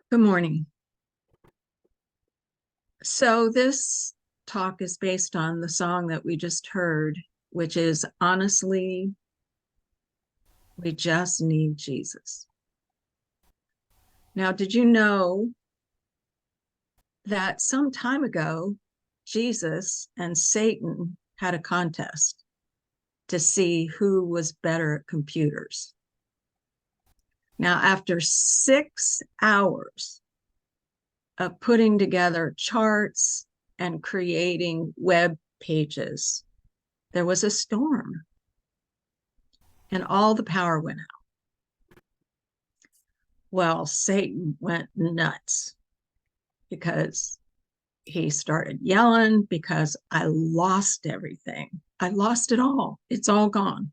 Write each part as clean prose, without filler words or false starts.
Good morning. So this talk is based on the song that we just heard, which is Honestly, We Just Need Jesus. Now, did you know that some time ago, Jesus and Satan had a contest to see who was better at computers? Now, after 6 hours of putting together charts and creating web pages, there was a storm and all the power went out. Well, Satan went nuts because he started yelling because I lost everything. I lost it all. It's all gone.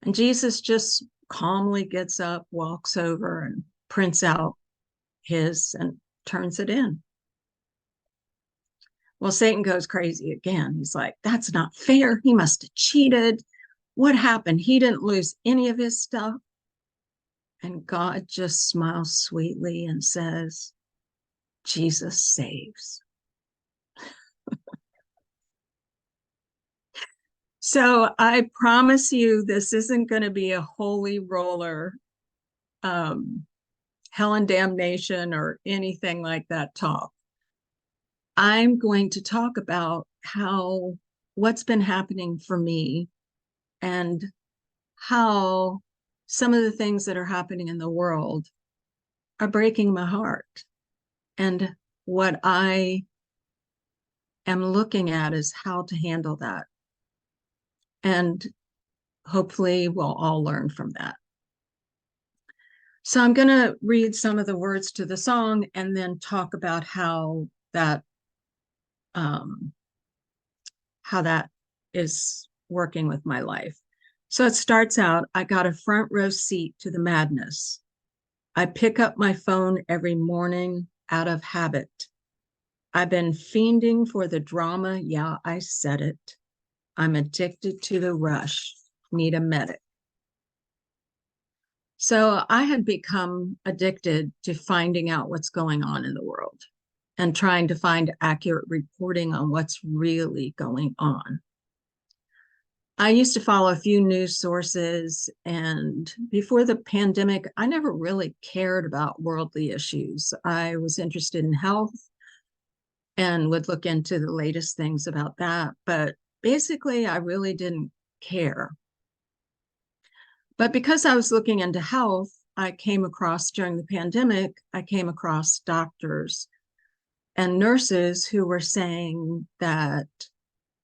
And Jesus just calmly gets up, walks over, and prints out his and turns it in. Well, Satan goes crazy again. He's like, that's not fair. He must have cheated. What happened? He didn't lose any of his stuff. And God just smiles sweetly and says, Jesus saves. So I promise you, this isn't going to be a holy roller, um, hell and damnation or anything like that talk. I'm going to talk about how what's been happening for me and how some of the things that are happening in the world are breaking my heart. And what I am looking at is how to handle that. And hopefully we'll all learn from that. So I'm going to read some of the words to the song and then talk about um, how that is working with my life. So it starts out, I got a front row seat to the madness. I pick up my phone every morning out of habit. I've been fiending for the drama. Yeah, I said it. I'm addicted to the rush. Need a medic. So I had become addicted to finding out what's going on in the world and trying to find accurate reporting on what's really going on. I used to follow a few news sources, and before the pandemic, I never really cared about worldly issues. I was interested in health and would look into the latest things about that, but basically, I really didn't care. But because I was looking into health, I came across during the pandemic, I came across doctors and nurses who were saying that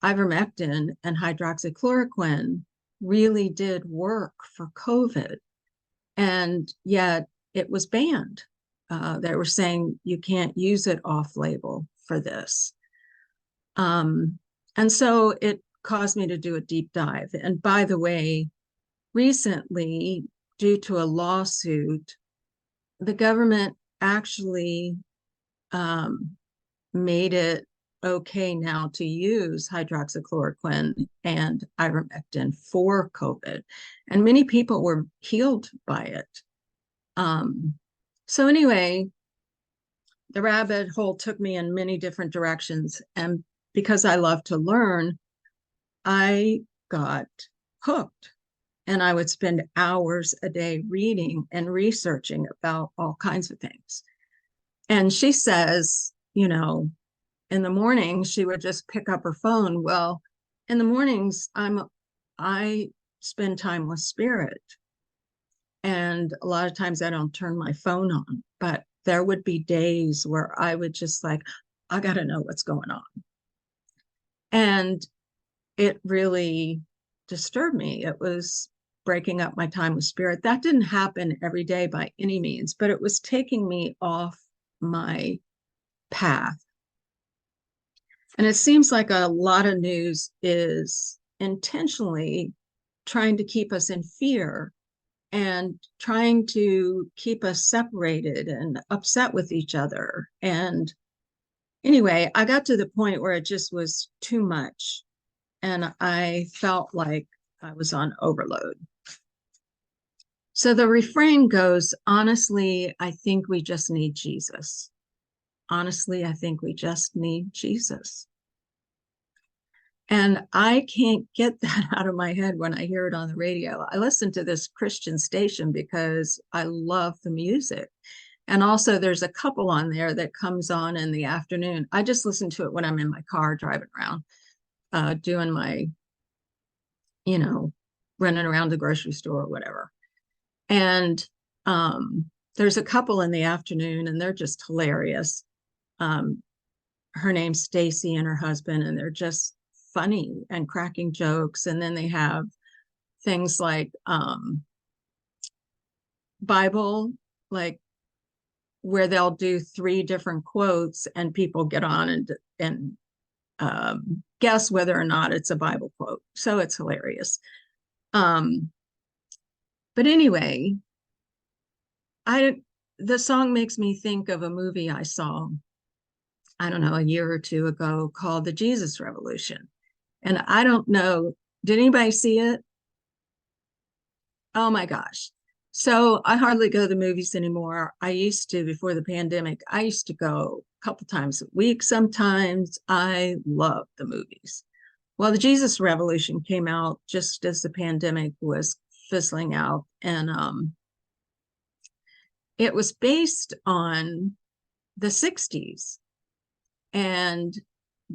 ivermectin and hydroxychloroquine really did work for COVID. And yet it was banned. They were saying you can't use it off label for this. And so it caused me to do a deep dive. And by the way, recently, due to a lawsuit, the government actually made it okay now to use hydroxychloroquine and ivermectin for COVID. And many people were healed by it. So anyway, the rabbit hole took me in many different directions. And because I love to learn, I got hooked. And I would spend hours a day reading and researching about all kinds of things. And she says, in the morning, she would just pick up her phone. Well, in the mornings, I spend time with spirit. And a lot of times I don't turn my phone on, but there would be days where I would just like, I got to know what's going on. And it really disturbed me. It was breaking up my time with spirit. That didn't happen every day by any means, but it was taking me off my path. And it seems like a lot of news is intentionally trying to keep us in fear and trying to keep us separated and upset with each other. And anyway, I got to the point where it just was too much. And I felt like I was on overload. So the refrain goes, honestly, I think we just need Jesus. Honestly, I think we just need Jesus. And I can't get that out of my head when I hear it on the radio. I listen to this Christian station because I love the music. And also, there's a couple on there that comes on in the afternoon. I just listen to it when I'm in my car driving around, doing my, you know, running around the grocery store or whatever. And there's a couple in the afternoon, and they're just hilarious. Um, Her name's Stacy and her husband, and they're just funny and cracking jokes. And then they have things like Bible, like where they'll do three different quotes, and people get on and guess whether or not it's a Bible quote. So it's hilarious. Um, but anyway, I the song makes me think of a movie I saw, I don't know, a year or two ago called The Jesus Revolution. And I don't know, did anybody see it? Oh my gosh. So I hardly go to the movies anymore. I used to before the pandemic. I used to go a couple times a week sometimes. I love the movies. Well, the Jesus Revolution came out just as the pandemic was fizzling out. And it was based on the 60s and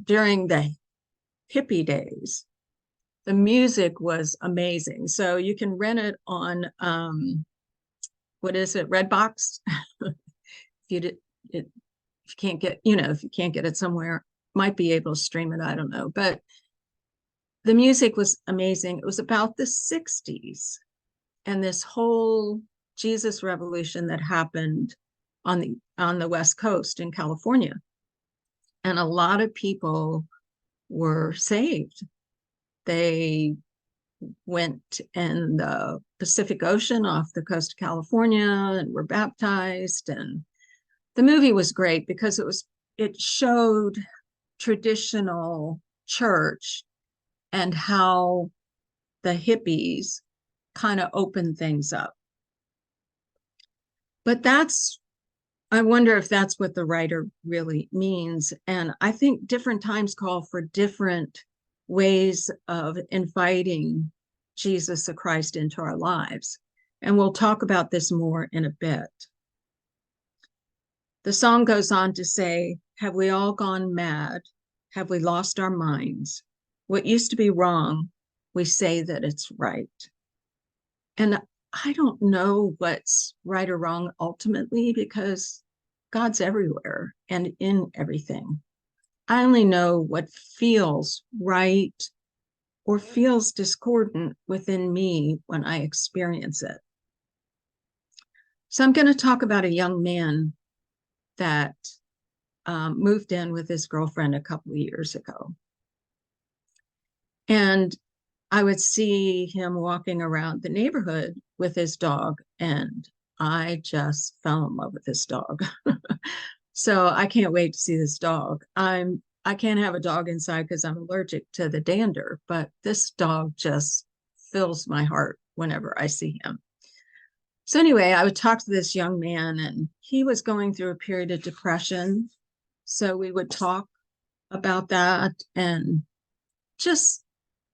during the hippie days. The music was amazing. So you can rent it on what is it, Redbox? if you did it, if you can't get, if you can't get it somewhere, might be able to stream it. I don't know. But the music was amazing. It was about the 60s and this whole Jesus revolution that happened on the West Coast in California. And a lot of people were saved. They went in the Pacific Ocean off the coast of California and were baptized. And the movie was great because it showed traditional church and how the hippies kind of opened things up. But I wonder if that's what the writer really means. And I think different times call for different ways of inviting Jesus the Christ into our lives. And we'll talk about this more in a bit. The song goes on to say, have we all gone mad? Have we lost our minds? What used to be wrong, we say that it's right. And I don't know what's right or wrong ultimately because God's everywhere and in everything. I only know what feels right or feels discordant within me when I experience it. So I'm going to talk about a young man that moved in with his girlfriend a couple of years ago. And I would see him walking around the neighborhood with his dog, and I just fell in love with this dog. So I can't wait to see this dog. I can't have a dog inside because I'm allergic to the dander, but this dog just fills my heart whenever I see him. So anyway, I would talk to this young man, and he was going through a period of depression. So we would talk about that and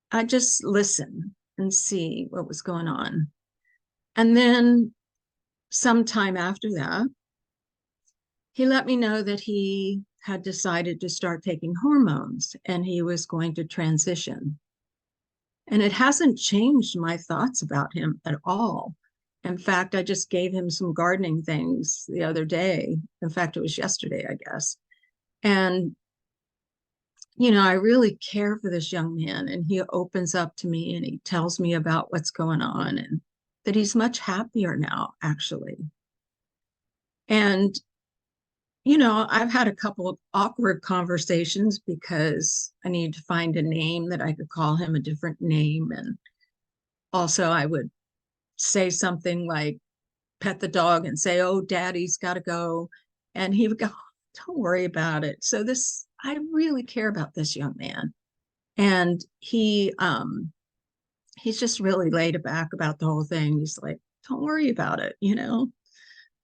I just listen and see what was going on. And then sometime after that, he let me know that he had decided to start taking hormones and he was going to transition. And it hasn't changed my thoughts about him at all. In fact, I just gave him some gardening things the other day. In fact, it was yesterday, I guess. And, I really care for this young man, and he opens up to me and he tells me about what's going on and that he's much happier now, actually. And I've had a couple of awkward conversations because I need to find a name that I could call him a different name. And also, I would say something like pet the dog and say, oh, daddy's got to go. And he would go, don't worry about it. So I really care about this young man. And he's just really laid back about the whole thing. He's like, don't worry about it.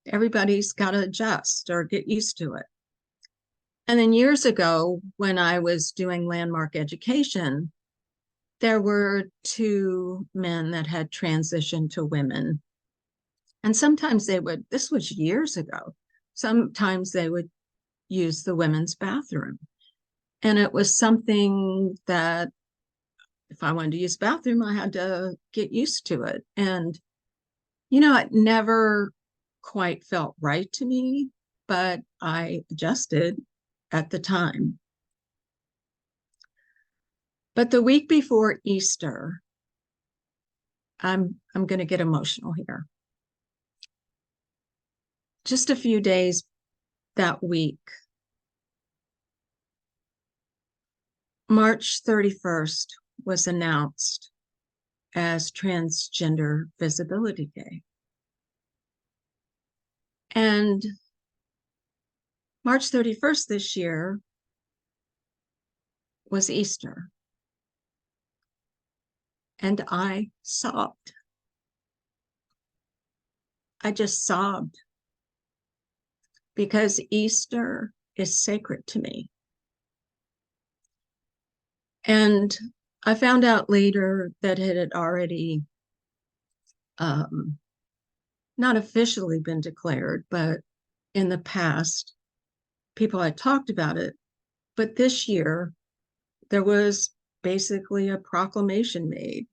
Everybody's got to adjust or get used to it. And then years ago, when I was doing landmark education, there were two men that had transitioned to women. And sometimes this was years ago, sometimes they would use the women's bathroom. And it was something that if I wanted to use the bathroom, I had to get used to it. And, it never quite felt right to me, but I adjusted at the time. But the week before Easter, I'm going to get emotional here. Just a few days that week, March 31st was announced as Transgender Visibility Day. And March 31st this year was Easter. And I sobbed. I just sobbed because Easter is sacred to me. And I found out later that it had already not officially been declared, but in the past, people had talked about it. But this year, there was basically a proclamation made.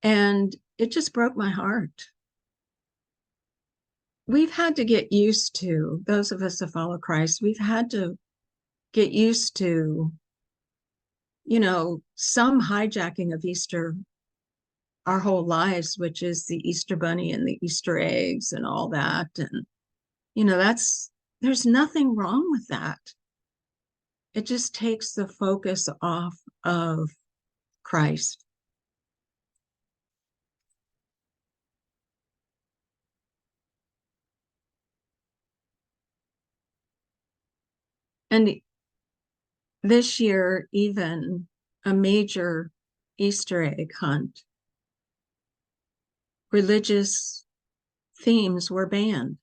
And it just broke my heart. We've had to get used to, those of us that follow Christ, we've had to get used to, some hijacking of Easter our whole lives, which is the Easter bunny and the Easter eggs and all that. And, there's nothing wrong with that. It just takes the focus off of Christ. And this year, even a major Easter egg hunt, religious themes were banned.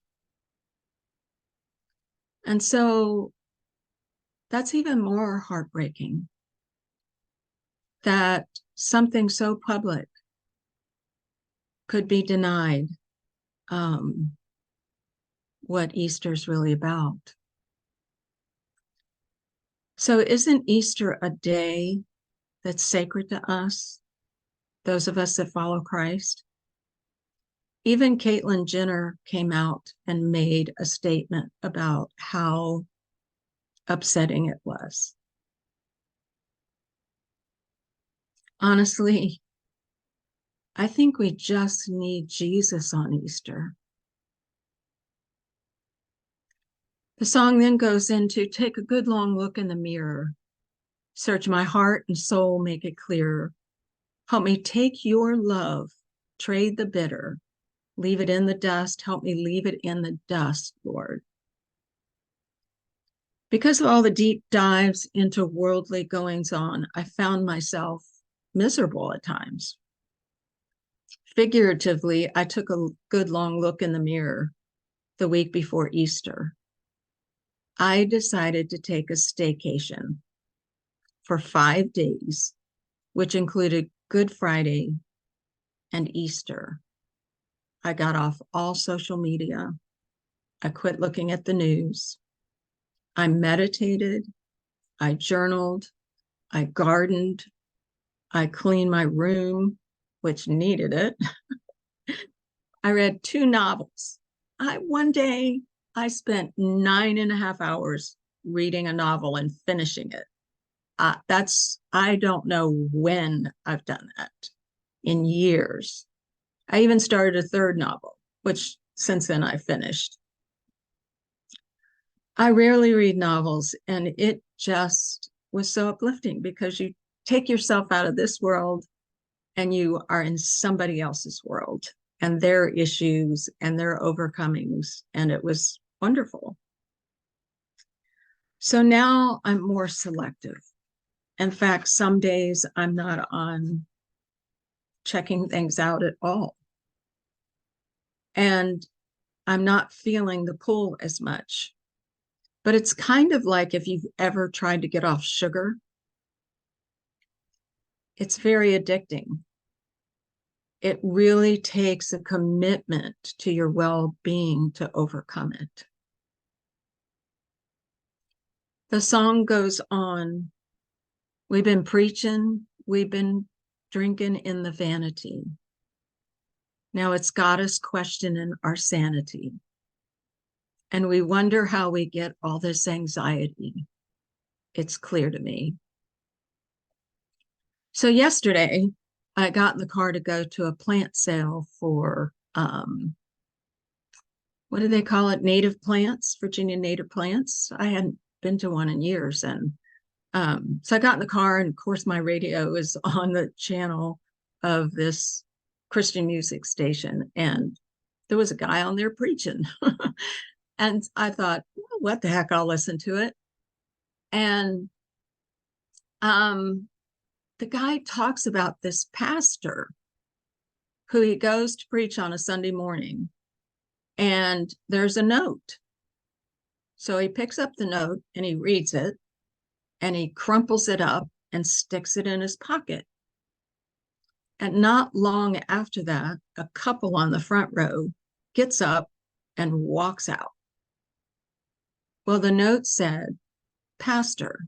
And so that's even more heartbreaking that something so public could be denied what Easter's really about. So isn't Easter a day that's sacred to us, those of us that follow Christ? Even Caitlyn Jenner came out and made a statement about how upsetting it was. Honestly, I think we just need Jesus on Easter. The song then goes into take a good long look in the mirror. Search my heart and soul, make it clear. Help me take your love, trade the bitter, leave it in the dust. Help me leave it in the dust, Lord. Because of all the deep dives into worldly goings on, I found myself miserable at times. Figuratively, I took a good long look in the mirror the week before Easter. I decided to take a staycation for 5 days, which included Good Friday and Easter. I got off all social media. I quit looking at the news. I meditated. I journaled. I gardened. I cleaned my room, which needed it. I read 2 novels. One day I spent 9.5 hours reading a novel and finishing it. I don't know when I've done that in years. I even started a 3rd novel, which since then I finished. I rarely read novels, and it just was so uplifting because you take yourself out of this world and you are in somebody else's world and their issues and their overcomings, and it was wonderful. So now I'm more selective. In fact, some days I'm not on checking things out at all. and I'm not feeling the pull as much. But it's kind of like if you've ever tried to get off sugar, it's very addicting. It really takes a commitment to your well-being to overcome it. The song goes on. We've been preaching, we've been drinking in the vanity. Now it's got us questioning our sanity. And we wonder how we get all this anxiety. It's clear to me. So yesterday, I got in the car to go to a plant sale for, what do they call it? Native plants, Virginia native plants. I hadn't been to one in years. And so I got in the car, and of course, my radio is on the channel of this Christian music station. And there was a guy on there preaching. And I thought, well, what the heck, I'll listen to it. And the guy talks about this pastor who he goes to preach on a Sunday morning, and there's a note. So he picks up the note and he reads it, and he crumples it up and sticks it in his pocket. And not long after that, a couple on the front row gets up and walks out. Well, the note said, "Pastor,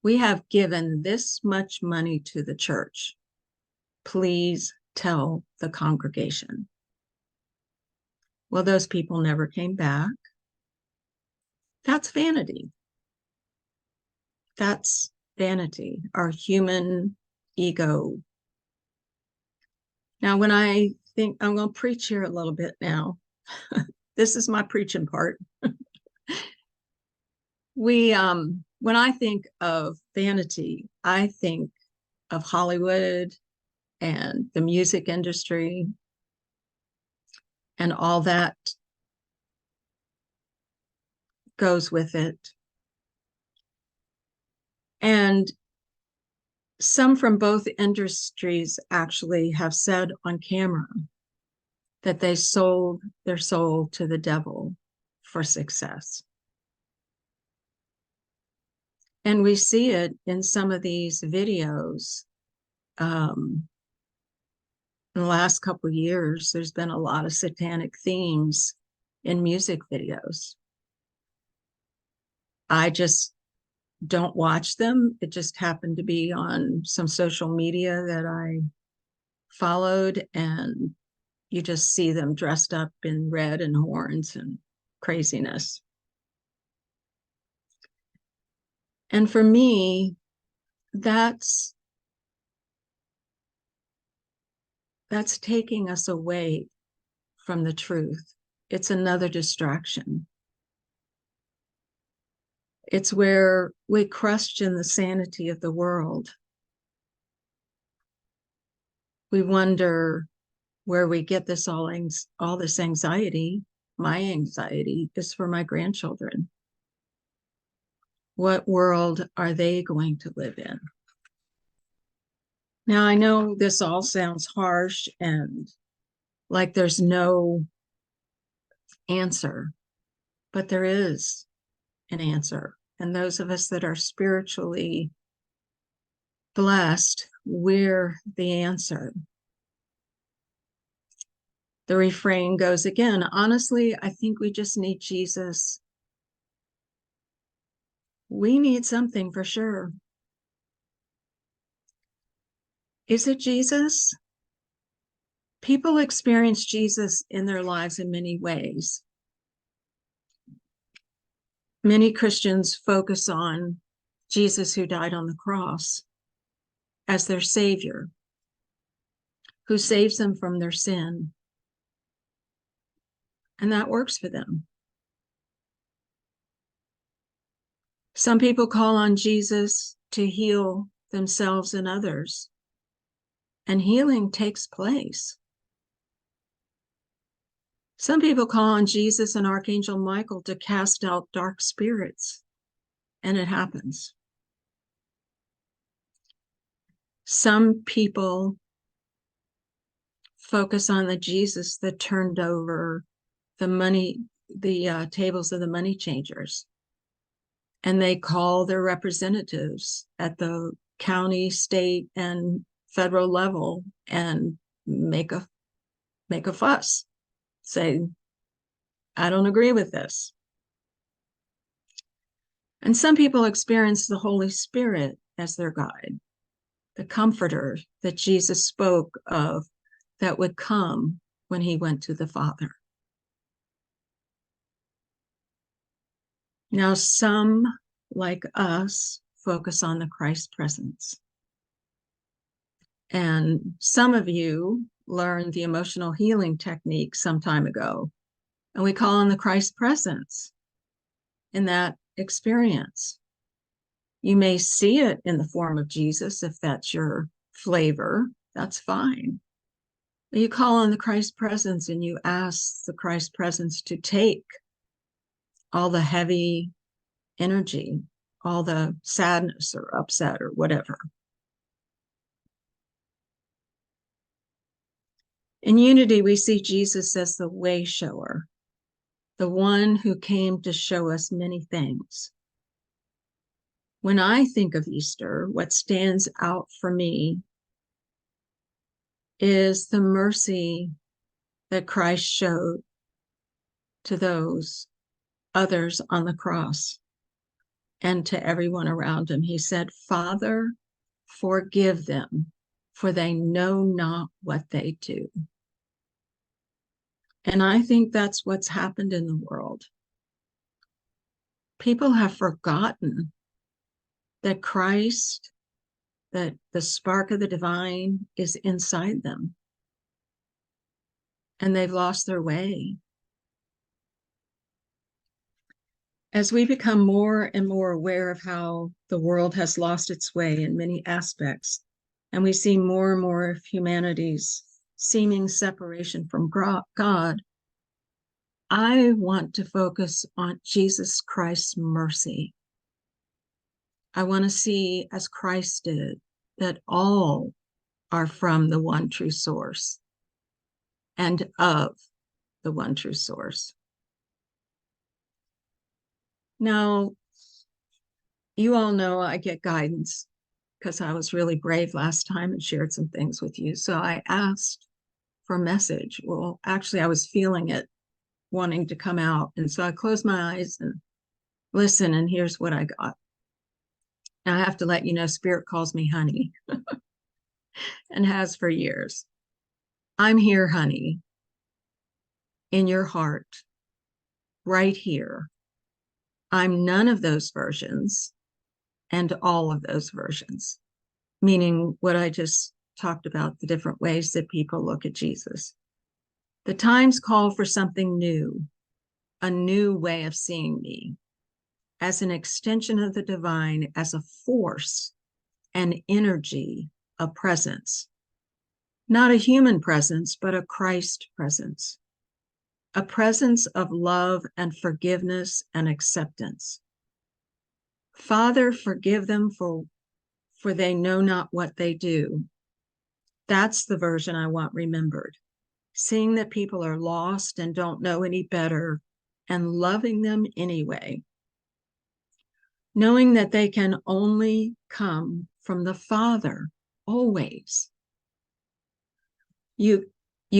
we have given this much money to the church. Please tell the congregation." Well, those people never came back. That's vanity. That's vanity, our human ego. Now, when I think, I'm going to preach here a little bit now. This is my preaching part. When I think of vanity, I think of Hollywood and the music industry and all that goes with it. And some from both industries actually have said on camera that they sold their soul to the devil for success. And we see it in some of these videos. In the last couple of years, there's been a lot of satanic themes in music videos. I just don't watch them. It just happened to be on some social media that I followed, and you just see them dressed up in red and horns and craziness. And for me, that's taking us away from the truth. It's another distraction. It's where we question the sanity of the world. We wonder where we get this all this anxiety. My anxiety is for my grandchildren. What world are they going to live in? Now, I know this all sounds harsh and like there's no answer, but there is an answer. And those of us that are spiritually blessed, we're the answer. The refrain goes again, honestly, I think we just need Jesus. We need something for sure. Is it Jesus? People experience Jesus in their lives in many ways. Many Christians focus on Jesus who died on the cross as their Savior, who saves them from their sin. And that works for them. Some people call on Jesus to heal themselves and others, and healing takes place. Some people call on Jesus and Archangel Michael to cast out dark spirits, and it happens. Some people focus on the Jesus that turned over the tables of the money changers. And they call their representatives at the county, state, and federal level and make a fuss. Say, I don't agree with this. And some people experience the Holy Spirit as their guide, the comforter that Jesus spoke of that would come when he went to the Father. Now, some, like us, focus on the Christ presence. And some of you learned the emotional healing technique some time ago, and we call on the Christ presence in that experience. You may see it in the form of Jesus if that's your flavor, that's fine. But you call on the Christ presence and you ask the Christ presence to take all the heavy energy, all the sadness or upset or whatever. In unity, we see Jesus as the way shower, the one who came to show us many things. When I think of Easter, what stands out for me is the mercy that Christ showed to those others on the cross and to everyone around him. He said, Father, forgive them, for they know not what they do. And I think that's what's happened in the world. People have forgotten that Christ, that the spark of the divine is inside them. And they've lost their way. As we become more and more aware of how the world has lost its way in many aspects, and we see more and more of humanity's seeming separation from God, I want to focus on Jesus Christ's mercy. I want to see, as Christ did, that all are from the one true source and of the one true source. Now, you all know I get guidance because I was really brave last time and shared some things with you. So I asked for a message. Well, actually, I was feeling it wanting to come out. And so I closed my eyes and listened, and here's what I got. Now, I have to let you know, Spirit calls me honey and has for years. I'm here, honey, in your heart, right here. I'm none of those versions and all of those versions, meaning what I just talked about, the different ways that people look at Jesus. The times call for something new, a new way of seeing me as an extension of the divine, as a force, an energy, a presence. Not a human presence, but a Christ presence. A presence of love and forgiveness and acceptance. Father, forgive them for they know not what they do. That's the version I want remembered. Seeing that people are lost and don't know any better and loving them anyway. Knowing that they can only come from the Father, always. You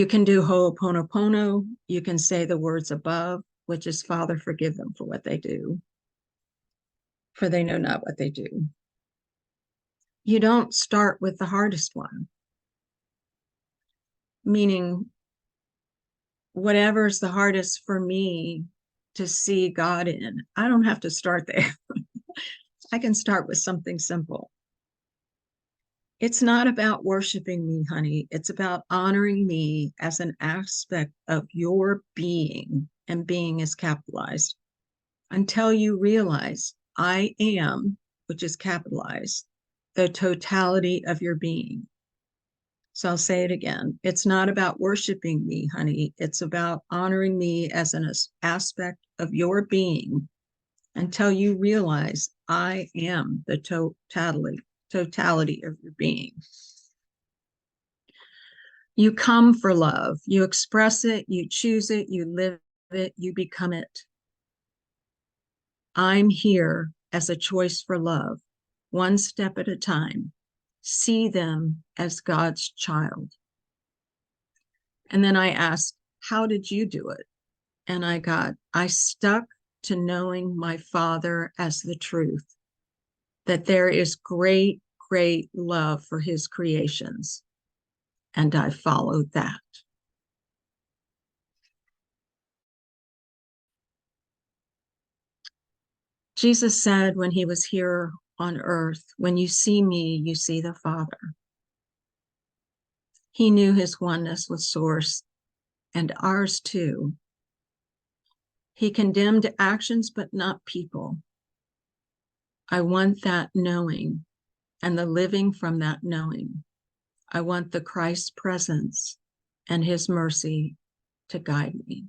can do Ho'oponopono. You can say the words above, which is, Father, forgive them for what they do, for they know not what they do. You don't start with the hardest one, meaning whatever's the hardest for me to see God in, I don't have to start there. I can start with something simple. It's not about worshiping me, honey. It's about honoring me as an aspect of your being, and being is capitalized, until you realize I am, which is capitalized, the totality of your being. So I'll say it again. It's not about worshiping me, honey. It's about honoring me as an aspect of your being, until you realize I am the totality of your being. You come for love. You express it, you choose it, you live it, you become it. I'm here as a choice for love, one step at a time. See them as God's child. And then I asked, how did you do it? And I stuck to knowing my Father as the truth, that there is great, great love for his creations. And I followed that. Jesus said when he was here on earth, when you see me, you see the Father. He knew his oneness with Source and ours too. He condemned actions, but not people. I want that knowing and the living from that knowing. I want the Christ presence and his mercy to guide me.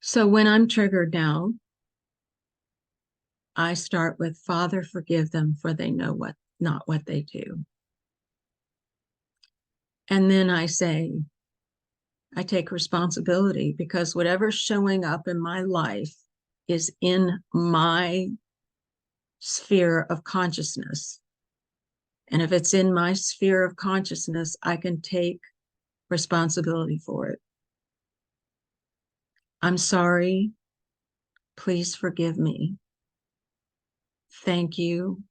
So when I'm triggered now, I start with, Father, forgive them, for they know not what they do. And then I say, I take responsibility, because whatever's showing up in my life is in my sphere of consciousness. And if it's in my sphere of consciousness, I can take responsibility for it. I'm sorry. Please forgive me. Thank you.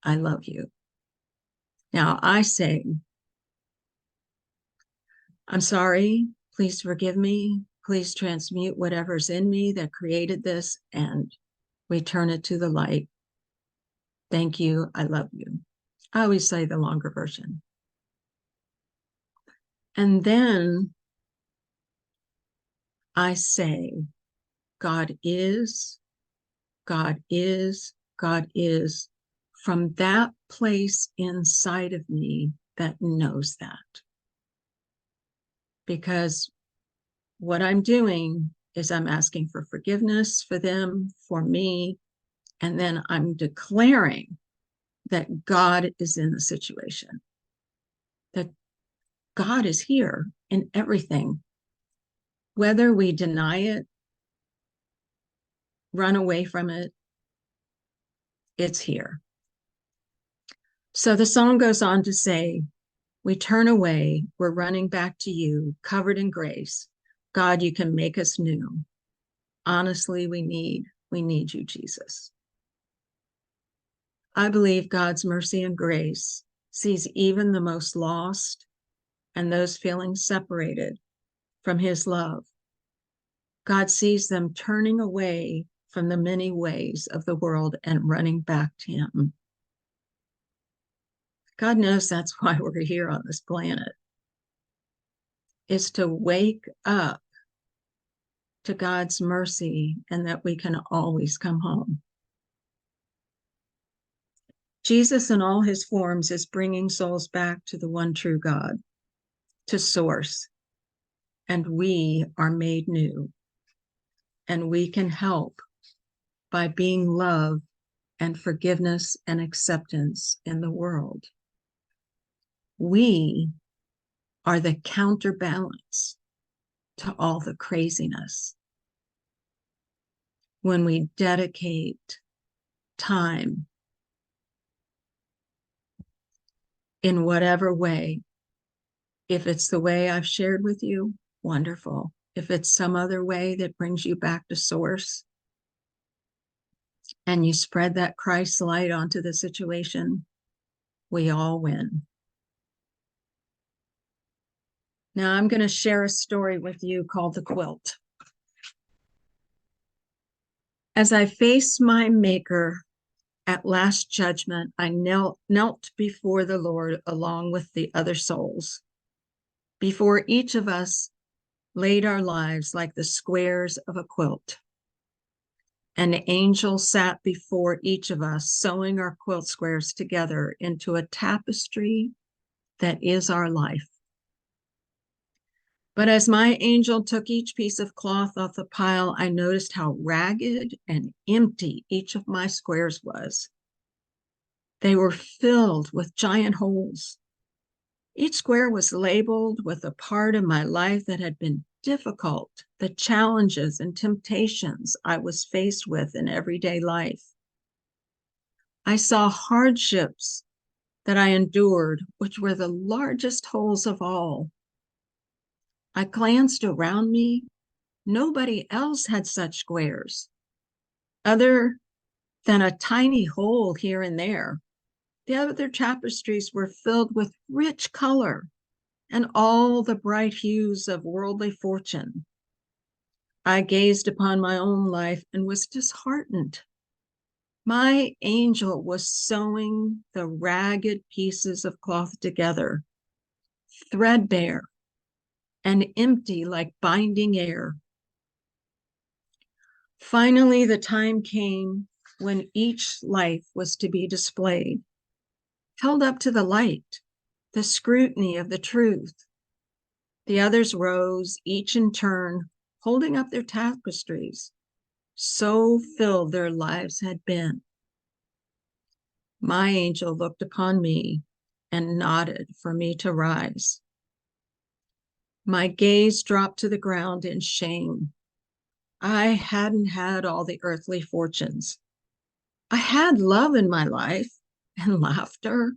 I love you. Now I say, I'm sorry. Please forgive me. Please transmute whatever's in me that created this and return it to the light. Thank you. I love you. I always say the longer version. And then I say, God is, God is, God is, from that place inside of me that knows that. Because what I'm doing is I'm asking for forgiveness for them, for me, and then I'm declaring that God is in the situation, that God is here in everything. Whether we deny it, run away from it, it's here. So the song goes on to say, we turn away, we're running back to you, covered in grace. God, you can make us new. Honestly, we need you, Jesus. I believe God's mercy and grace sees even the most lost and those feeling separated from his love. God sees them turning away from the many ways of the world and running back to him. God knows that's why we're here on this planet, is to wake up to God's mercy and that we can always come home. Jesus in all his forms is bringing souls back to the one true God, to Source, and we are made new. And we can help by being love and forgiveness and acceptance in the world. We are the counterbalance to all the craziness. When we dedicate time in whatever way, if it's the way I've shared with you, wonderful. If it's some other way that brings you back to Source and you spread that Christ light onto the situation, we all win. Now I'm going to share a story with you called The Quilt. As I face my Maker at Last Judgment, I knelt before the Lord along with the other souls. Before each of us laid our lives like the squares of a quilt. An angel sat before each of us, sewing our quilt squares together into a tapestry that is our life. But as my angel took each piece of cloth off the pile, I noticed how ragged and empty each of my squares was. They were filled with giant holes. Each square was labeled with a part of my life that had been difficult, the challenges and temptations I was faced with in everyday life. I saw hardships that I endured, which were the largest holes of all. I glanced around me. Nobody else had such squares, other than a tiny hole here and there. The other tapestries were filled with rich color and all the bright hues of worldly fortune. I gazed upon my own life and was disheartened. My angel was sewing the ragged pieces of cloth together, threadbare and empty like binding air. Finally, the time came when each life was to be displayed, held up to the light, the scrutiny of the truth. The others rose, each in turn, holding up their tapestries. So filled their lives had been. My angel looked upon me and nodded for me to rise. My gaze dropped to the ground in shame. I hadn't had all the earthly fortunes. I had love in my life and laughter,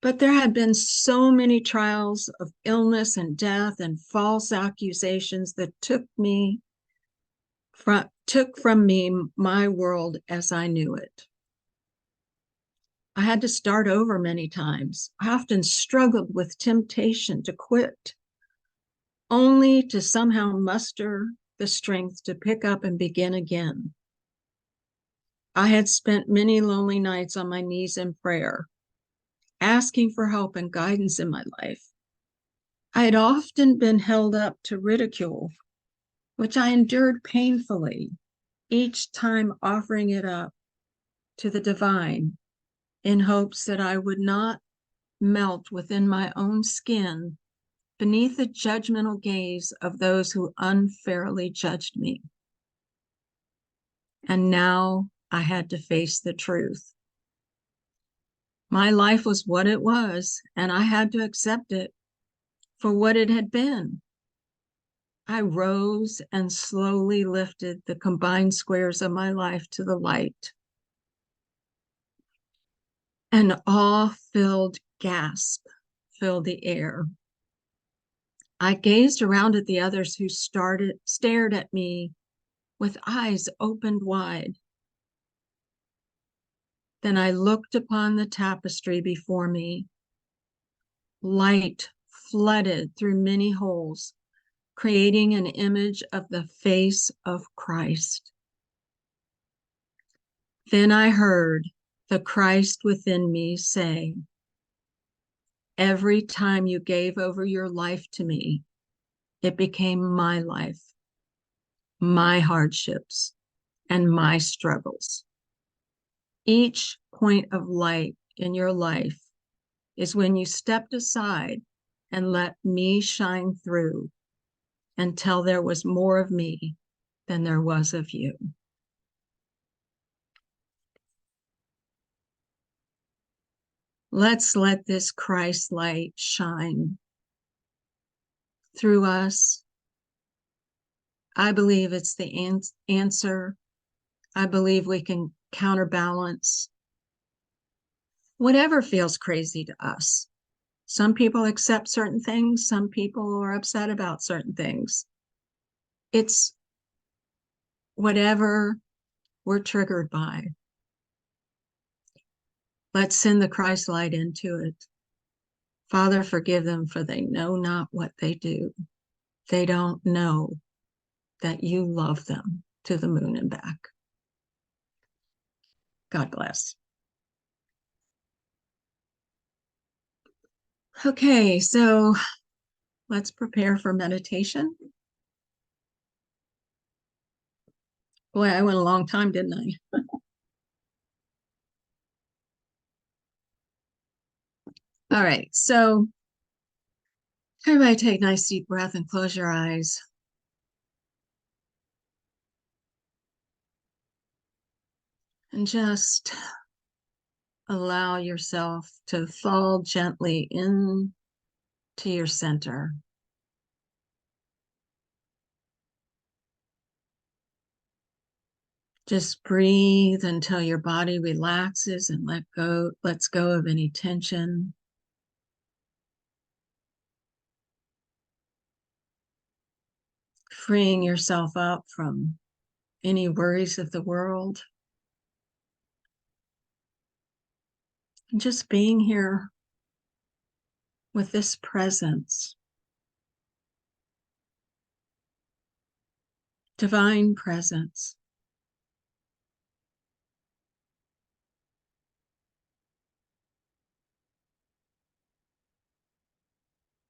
but there had been so many trials of illness and death and false accusations that took from me my world as I knew it. I had to start over many times. I often struggled with temptation to quit, only to somehow muster the strength to pick up and begin again. I had spent many lonely nights on my knees in prayer, asking for help and guidance in my life. I had often been held up to ridicule, which I endured painfully, each time offering it up to the divine in hopes that I would not melt within my own skin beneath the judgmental gaze of those who unfairly judged me. And now I had to face the truth. My life was what it was, and I had to accept it for what it had been. I rose and slowly lifted the combined squares of my life to the light. An awe-filled gasp filled the air. I gazed around at the others who stared at me with eyes opened wide. Then I looked upon the tapestry before me. Light flooded through many holes, creating an image of the face of Christ. Then I heard the Christ within me say, "Every time you gave over your life to me, it became my life, my hardships, and my struggles. Each point of light in your life is when you stepped aside and let me shine through until there was more of me than there was of you." Let's let this Christ light shine through us. I believe it's the answer. I believe we can counterbalance whatever feels crazy to us. Some people accept certain things. Some people are upset about certain things. It's whatever we're triggered by. Let's send the Christ light into it. Father, forgive them, for they know not what they do. They don't know that you love them to the moon and back. God bless. Okay, so let's prepare for meditation. Boy, I went a long time, didn't I? All right, so everybody take a nice deep breath and close your eyes. And just allow yourself to fall gently into your center. Just breathe until your body relaxes and lets go of any tension. Freeing yourself up from any worries of the world. And just being here with this presence, divine presence.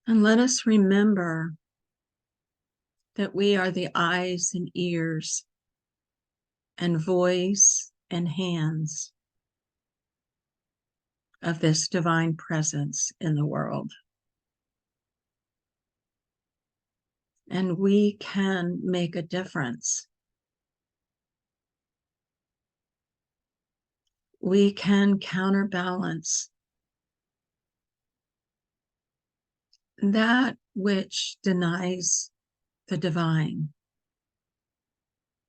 And let us remember that we are the eyes and ears and voice and hands of this divine presence in the world. And we can make a difference. We can counterbalance that which denies the divine,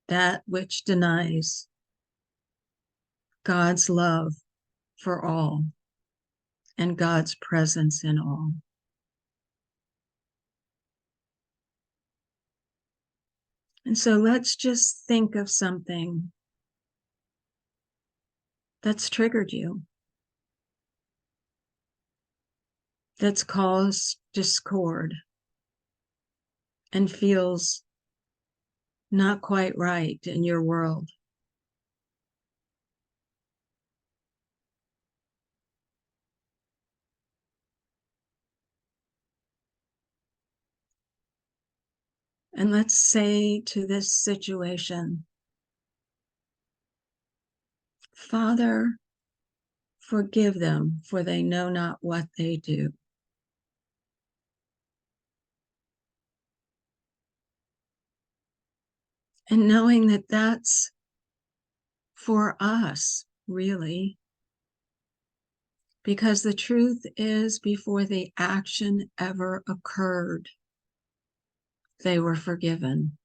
that which denies God's love for all and God's presence in all. And so let's just think of something that's triggered you, that's caused discord and feels not quite right in your world. And let's say to this situation, Father, forgive them, for they know not what they do. And knowing that that's for us, really, because the truth is, before the action ever occurred, they were forgiven,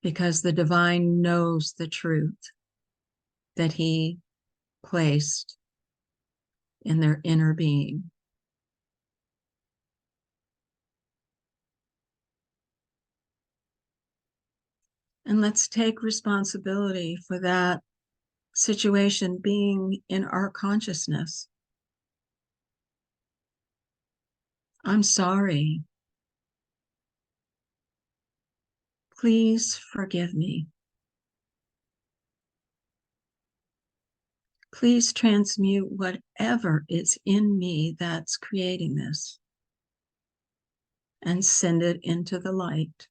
because the divine knows the truth that he placed in their inner being. And let's take responsibility for that situation being in our consciousness. I'm sorry. Please forgive me. Please transmute whatever is in me that's creating this and send it into the light.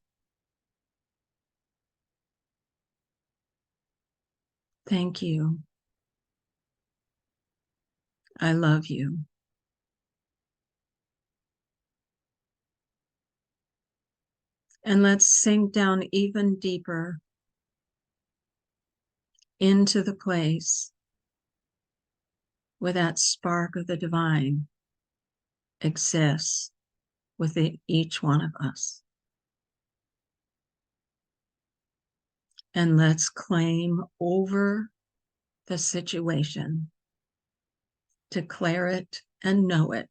Thank you. I love you. And let's sink down even deeper into the place where that spark of the divine exists within each one of us. And let's claim over the situation, declare it and know it.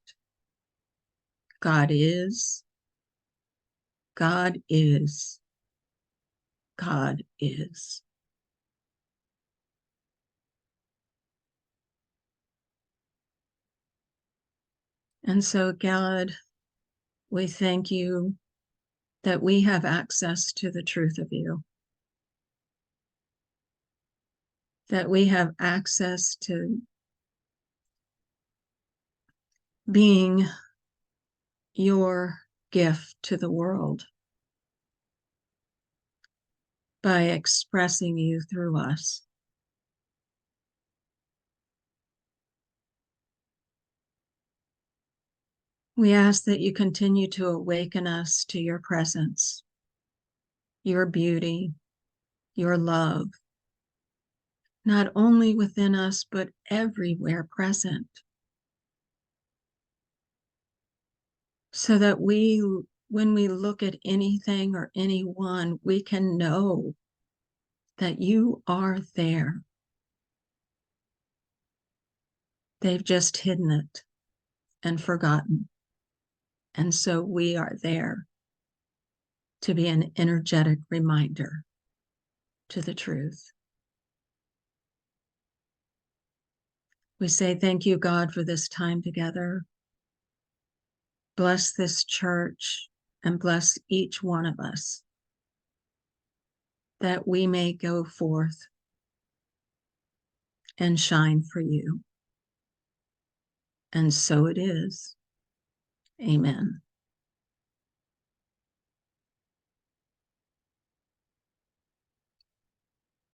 God is, God is, God is. And so, God, we thank you that we have access to the truth of you, that we have access to being your gift to the world by expressing you through us. We ask that you continue to awaken us to your presence, your beauty, your love, not only within us, but everywhere present, so that when we look at anything or anyone, we can know that you are there. They've just hidden it and forgotten. And so we are there to be an energetic reminder to the truth. We say, thank you, God, for this time together. Bless this church and bless each one of us, that we may go forth and shine for you. And so it is. Amen.